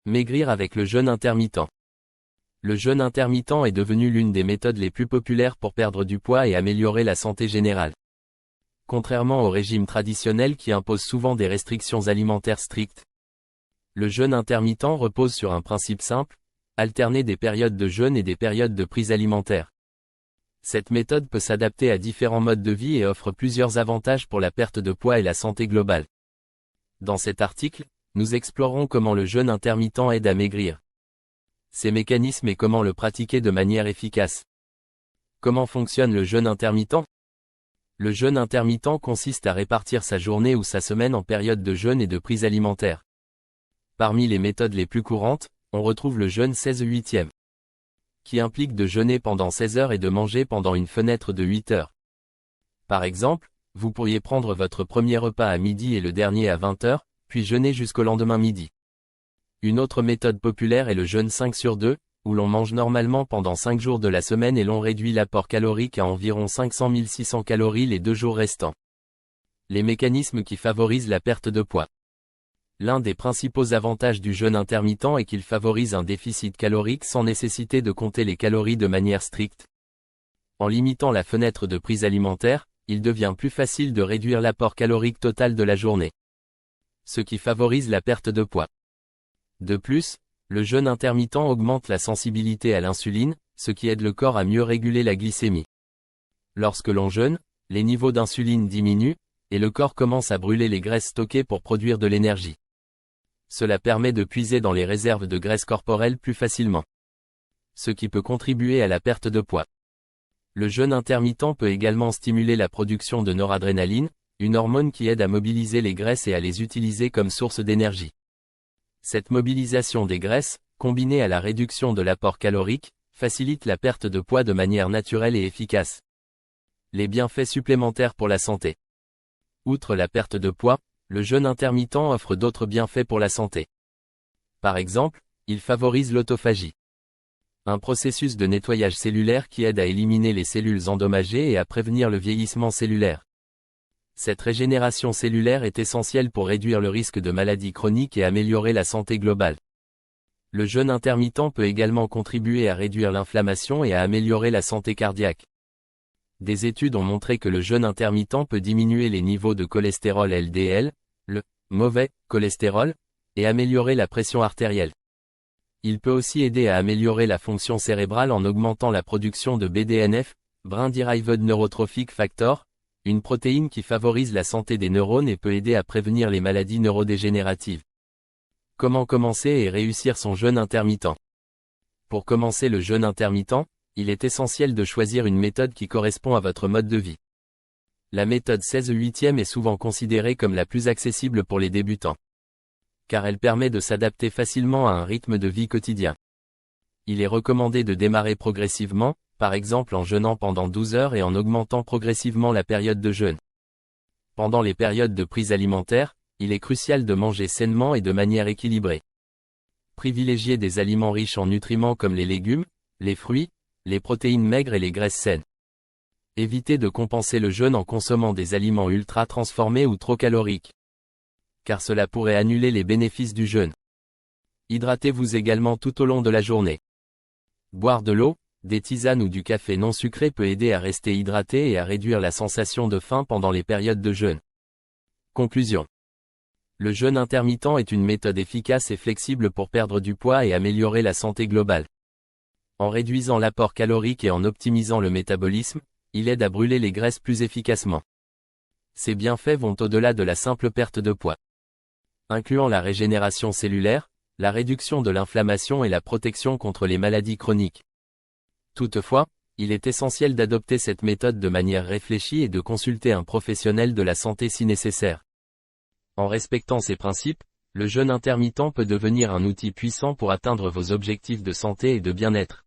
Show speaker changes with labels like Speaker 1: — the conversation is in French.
Speaker 1: Maigrir avec le jeûne intermittent. Le jeûne intermittent est devenu l'une des méthodes les plus populaires pour perdre du poids et améliorer la santé générale. Contrairement au régime traditionnel qui impose souvent des restrictions alimentaires strictes, le jeûne intermittent repose sur un principe simple, alterner des périodes de jeûne et des périodes de prise alimentaire. Cette méthode peut s'adapter à différents modes de vie et offre plusieurs avantages pour la perte de poids et la santé globale. Dans cet article, nous explorerons comment le jeûne intermittent aide à maigrir, ses mécanismes et comment le pratiquer de manière efficace. Comment fonctionne le jeûne intermittent? Le jeûne intermittent consiste à répartir sa journée ou sa semaine en périodes de jeûne et de prise alimentaire. Parmi les méthodes les plus courantes, on retrouve le jeûne 16/8, qui implique de jeûner pendant 16 heures et de manger pendant une fenêtre de 8 heures. Par exemple, vous pourriez prendre votre premier repas à midi et le dernier à 20 heures, puis jeûner jusqu'au lendemain midi. Une autre méthode populaire est le jeûne 5/2, où l'on mange normalement pendant 5 jours de la semaine et l'on réduit l'apport calorique à environ 500–600 calories les 2 jours restants. Les mécanismes qui favorisent la perte de poids. L'un des principaux avantages du jeûne intermittent est qu'il favorise un déficit calorique sans nécessité de compter les calories de manière stricte. En limitant la fenêtre de prise alimentaire, il devient plus facile de réduire l'apport calorique total de la journée, ce qui favorise la perte de poids. De plus, le jeûne intermittent augmente la sensibilité à l'insuline, ce qui aide le corps à mieux réguler la glycémie. Lorsque l'on jeûne, les niveaux d'insuline diminuent, et le corps commence à brûler les graisses stockées pour produire de l'énergie. Cela permet de puiser dans les réserves de graisse corporelle plus facilement, ce qui peut contribuer à la perte de poids. Le jeûne intermittent peut également stimuler la production de noradrénaline, une hormone qui aide à mobiliser les graisses et à les utiliser comme source d'énergie. Cette mobilisation des graisses, combinée à la réduction de l'apport calorique, facilite la perte de poids de manière naturelle et efficace. Les bienfaits supplémentaires pour la santé. Outre la perte de poids, le jeûne intermittent offre d'autres bienfaits pour la santé. Par exemple, il favorise l'autophagie, un processus de nettoyage cellulaire qui aide à éliminer les cellules endommagées et à prévenir le vieillissement cellulaire. Cette régénération cellulaire est essentielle pour réduire le risque de maladies chroniques et améliorer la santé globale. Le jeûne intermittent peut également contribuer à réduire l'inflammation et à améliorer la santé cardiaque. Des études ont montré que le jeûne intermittent peut diminuer les niveaux de cholestérol LDL, le mauvais cholestérol, et améliorer la pression artérielle. Il peut aussi aider à améliorer la fonction cérébrale en augmentant la production de BDNF, Brain Derived Neurotrophic Factor, une protéine qui favorise la santé des neurones et peut aider à prévenir les maladies neurodégénératives. Comment commencer et réussir son jeûne intermittent? Pour commencer le jeûne intermittent, il est essentiel de choisir une méthode qui correspond à votre mode de vie. La méthode 16/8 est souvent considérée comme la plus accessible pour les débutants, car elle permet de s'adapter facilement à un rythme de vie quotidien. Il est recommandé de démarrer progressivement, par exemple en jeûnant pendant 12 heures et en augmentant progressivement la période de jeûne. Pendant les périodes de prise alimentaire, il est crucial de manger sainement et de manière équilibrée. Privilégiez des aliments riches en nutriments comme les légumes, les fruits, les protéines maigres et les graisses saines. Évitez de compenser le jeûne en consommant des aliments ultra transformés ou trop caloriques, car cela pourrait annuler les bénéfices du jeûne. Hydratez-vous également tout au long de la journée. Boire de l'eau, des tisanes ou du café non sucré peut aider à rester hydraté et à réduire la sensation de faim pendant les périodes de jeûne. Conclusion. Le jeûne intermittent est une méthode efficace et flexible pour perdre du poids et améliorer la santé globale. En réduisant l'apport calorique et en optimisant le métabolisme, il aide à brûler les graisses plus efficacement. Ces bienfaits vont au-delà de la simple perte de poids, incluant la régénération cellulaire, la réduction de l'inflammation et la protection contre les maladies chroniques. Toutefois, il est essentiel d'adopter cette méthode de manière réfléchie et de consulter un professionnel de la santé si nécessaire. En respectant ces principes, le jeûne intermittent peut devenir un outil puissant pour atteindre vos objectifs de santé et de bien-être.